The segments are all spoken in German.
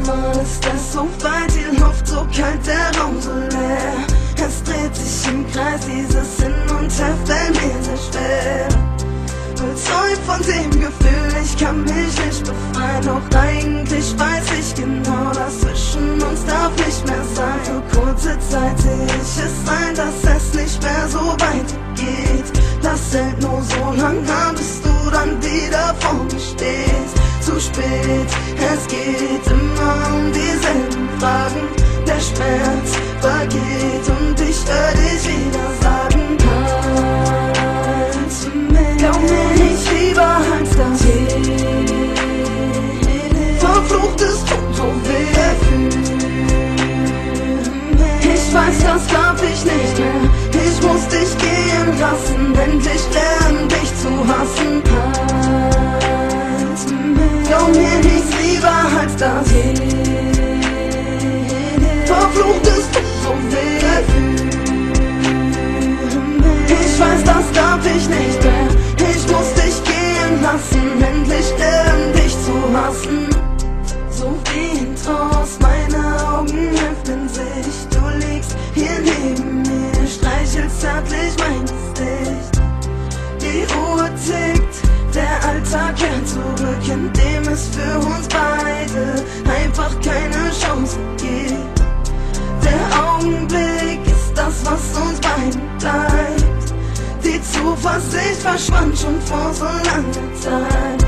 einmal ist es so weit, die Luft so kalt, der Raum so leer. Es dreht sich im Kreis, dieses Hin und Her fällt mir sehr schwer. Überzeugt von dem Gefühl, ich kann mich nicht befreien. Doch eigentlich weiß ich genau, dass zwischen uns darf nicht mehr sein. Für kurze Zeit sehe ich es ein, dass es nicht mehr so weitergeht. Das hält nur so lang an, bis du dann wieder vor mir stehst. Zu spät, es geht immer um dieselben Fragen. Der Schmerz vergeht und ich hör dich wieder sagen: halt zu mir, glaub mir nicht, lieber als das. Verfluchtes tut so weh. Ich weiß, das darf ich nicht mehr. Ich muss dich gehen lassen, endlich lernen, dich zu hassen. Halt zu mir, glaub mir nichts lieber als das. Verfluchtes tut so weh. Ich weiß, das darf ich nicht mehr. Ich muss dich gehen lassen, endlich lernen, dich zu hassen. So wie ein Trost, meine Augen öffnen sich. Du liegst hier neben mir, streichelst zärtlich mein Gesicht. Die Uhr tickt, der Alltag kehrt zurück, in dem es für uns beide einfach keine Chance gibt. Der Augenblick ist das, was uns beiden bleibt. Die Zuversicht verschwand schon vor so langer Zeit.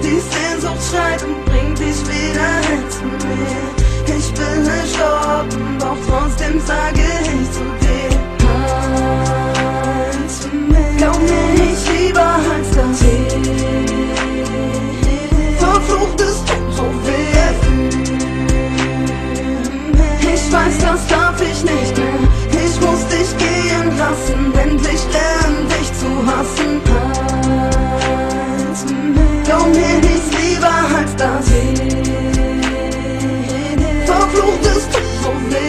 Die Sehnsucht schreit und bringt dich wieder hin zu mir. Ich will nicht stoppen, doch trotzdem sage ich zu dir: halt zu mir, glaub mir nicht lieber als das. Verfluchtes tut so weh. Ich weiß, das darf ich nicht mehr. Ich muss dich gehen lassen, endlich lernen, dich zu hassen. Halt zu mir, glaub mir nichts lieber als das. Verfluchtes tut so weh.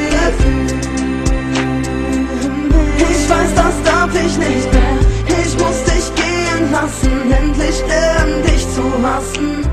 Ich weiß, das darf ich nicht mehr. Ich muss dich gehen lassen, endlich lernen, dich zu hassen.